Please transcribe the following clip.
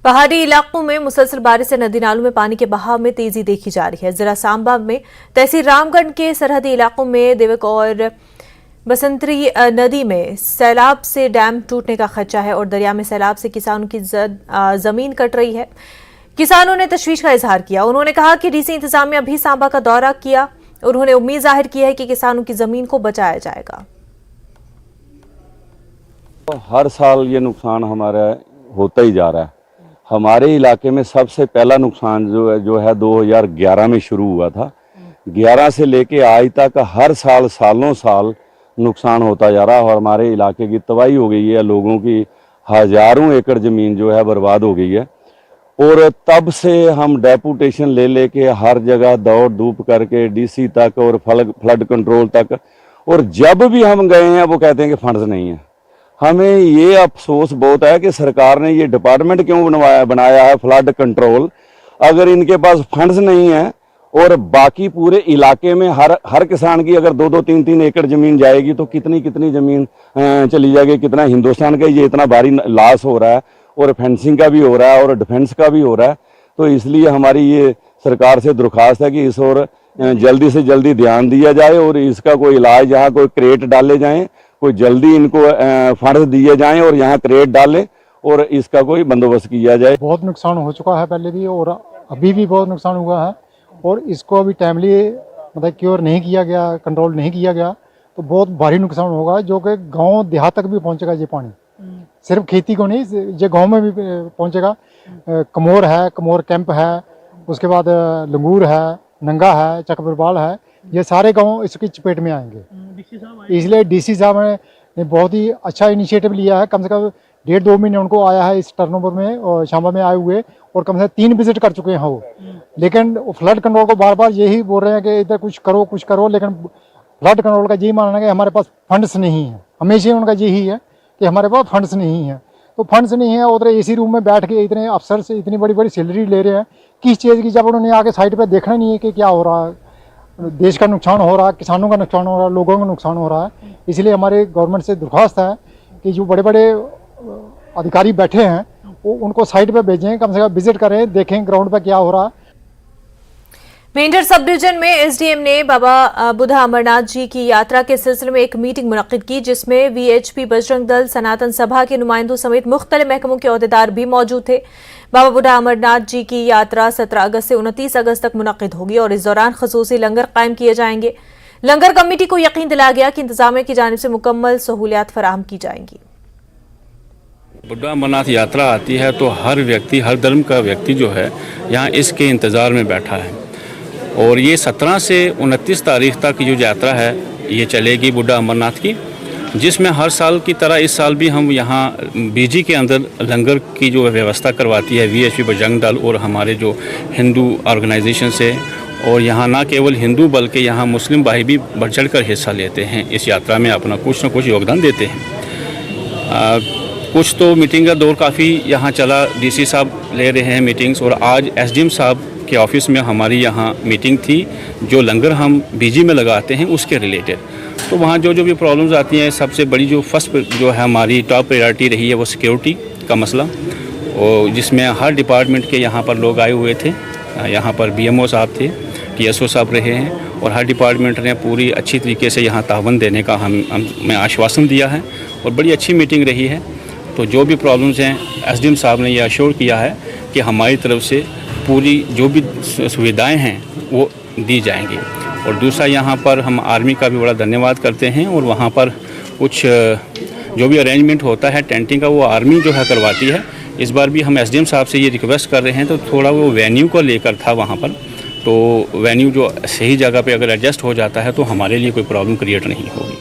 पहाड़ी इलाकों में मुसलसल बारिश से नदी नालों में पानी के बहाव में तेजी देखी जा रही है। जिला सांबा में तहसील रामगढ़ के सरहदी इलाकों में देवक और बसंतरी नदी में सैलाब से डैम टूटने का खदशा है और दरिया में सैलाब से किसानों की जमीन कट रही है। किसानों ने तशवीश का इजहार किया। उन्होंने कहा कि डीसी इंतजामिया भी सांबा का दौरा किया। उन्होंने उम्मीद जाहिर की है कि किसानों की जमीन को बचाया जाएगा। हर साल ये नुकसान हमारा होता ही जा रहा है। हमारे इलाके में सबसे पहला नुकसान जो है 2011 में शुरू हुआ था। 11 से लेके आज तक हर साल सालों साल नुकसान होता जा रहा है और हमारे इलाके की तबाही हो गई है। लोगों की हजारों एकड़ ज़मीन जो है बर्बाद हो गई है और तब से हम डेपुटेशन ले लेके हर जगह दौड़ धूप करके डीसी तक और फ्लड कंट्रोल तक, और जब भी हम गए हैं वो कहते हैं कि फंड्स नहीं है। हमें ये अफसोस बहुत है कि सरकार ने ये डिपार्टमेंट क्यों बनाया है फ्लड कंट्रोल, अगर इनके पास फंड्स नहीं है और बाकी पूरे इलाके में हर किसान की अगर 2-2, 3-3 एकड़ ज़मीन जाएगी तो कितनी ज़मीन चली जाएगी। कितना हिंदुस्तान का ये इतना भारी लॉस हो रहा है और फेंसिंग का भी हो रहा है और डिफेंस का भी हो रहा है। तो इसलिए हमारी ये सरकार से दरख्वास्त है कि इस और जल्दी से जल्दी ध्यान दिया जाए और इसका कोई इलाज, यहाँ कोई क्रेट डाले जाएं, कोई जल्दी इनको फंड दिए जाएं और यहाँ क्रेट डालें और इसका कोई बंदोबस्त किया जाए। बहुत नुकसान हो चुका है पहले भी और अभी भी बहुत नुकसान हुआ है और इसको अभी टाइमली मतलब क्योर नहीं किया गया, कंट्रोल नहीं किया गया तो बहुत भारी नुकसान होगा, जो कि गांव देहात तक भी पहुंचेगा। ये पानी सिर्फ खेती को नहीं, ये गांव में भी पहुंचेगा। कमोर है, कमोर कैंप है, उसके बाद लंगूर है, नंगा है, चकबरबाल है, ये सारे गांव इसकी चपेट में आएंगे। इसलिए डीसी साहब ने बहुत ही अच्छा इनिशिएटिव लिया है। कम से कम 1.5-2 महीने उनको आया है इस टर्नओवर में और सांबा में आए हुए और कम से कम 3 विजिट कर चुके हैं वो। लेकिन फ्लड कंट्रोल को बार बार यही बोल रहे हैं कि इधर कुछ करो, लेकिन फ्लड कंट्रोल का यही मानना है कि हमारे पास फंड्स नहीं है। हमेशा उनका यही है कि हमारे पास फंड्स नहीं है। तो फंड्स नहीं है, उधर एसी रूम में बैठ के इतने अफसर से इतनी बड़ी सैलरी ले रहे हैं किस चीज़ की, जब उन्होंने आके साइड पर देखना नहीं है कि क्या हो रहा है। देश का नुकसान हो रहा है, किसानों का नुकसान हो रहा है, लोगों का नुकसान हो रहा है। इसलिए हमारे गवर्नमेंट से दरख्वास्त है कि जो बड़े बड़े अधिकारी बैठे हैं वो उनको साइड पे भेजें, कम से कम विजिट करें, देखें ग्राउंड पे क्या हो रहा है। मेंढर सब डिवीजन में एसडीएम ने बाबा बुढ़ा अमरनाथ जी की यात्रा के सिलसिले में एक मीटिंग मुनक्किद की, जिसमें वीएचपी, बजरंग दल, सनातन सभा के नुमाइंदों समेत मुख्तलिफ महकमों के ओहदेदार भी मौजूद थे। बाबा बुढ़ा अमरनाथ जी की यात्रा 17 अगस्त से 29 अगस्त तक मुनक्किद होगी और इस दौरान खसूसी लंगर कायम किए जाएंगे। लंगर कमेटी को यकीन दिलाया गया कि इंतजामिया की जानिब से मुकम्मल सहूलियात फराहम की जाएंगी। बुढ़ा अमरनाथ यात्रा आती है तो हर व्यक्ति, हर धर्म का व्यक्ति जो है यहाँ इसके इंतज़ार में बैठा है और ये 17 से 29 तारीख तक जो यात्रा है ये चलेगी बुढ़ा अमरनाथ की, जिसमें हर साल की तरह इस साल भी हम यहाँ बीजी के अंदर लंगर की जो व्यवस्था करवाती है वीएचपी, बजरंग दल और हमारे जो हिंदू ऑर्गेनाइजेशन से। और यहाँ ना केवल हिंदू बल्कि यहाँ मुस्लिम भाई भी बढ़ चढ़ कर हिस्सा लेते हैं इस यात्रा में, अपना कुछ न कुछ योगदान देते हैं। कुछ तो मीटिंग का दौर काफ़ी यहाँ चला, डीसी साहब ले रहे हैं मीटिंग्स और आज एसडीएम साहब के ऑफिस में हमारी यहाँ मीटिंग थी जो लंगर हम बीजी में लगाते हैं उसके रिलेटेड। तो वहाँ जो भी प्रॉब्लम्स आती हैं, सबसे बड़ी जो फर्स्ट जो है हमारी टॉप प्रायोरिटी रही है वो सिक्योरिटी का मसला, और जिसमें हर डिपार्टमेंट के यहाँ पर लोग आए हुए थे। यहाँ पर बीएमओ साहब थे, टीएसओ साहब रहे हैं और हर डिपार्टमेंट ने पूरी अच्छी तरीके से यहाँ तावन देने का हमें आश्वासन दिया है और बड़ी अच्छी मीटिंग रही है। तो जो भी प्रॉब्लम्स हैं एसडीएम साहब ने यह अश्योर किया है कि हमारी तरफ से पूरी जो भी सुविधाएं हैं वो दी जाएंगी। और दूसरा यहाँ पर हम आर्मी का भी बड़ा धन्यवाद करते हैं और वहाँ पर कुछ जो भी अरेंजमेंट होता है टेंटिंग का वो आर्मी जो है करवाती है। इस बार भी हम एसडीएम साहब से ये रिक्वेस्ट कर रहे हैं, तो थोड़ा वो वेन्यू को लेकर था वहाँ पर, तो वेन्यू जो सही जगह पे अगर एडजस्ट हो जाता है तो हमारे लिए कोई प्रॉब्लम क्रिएट नहीं होगी।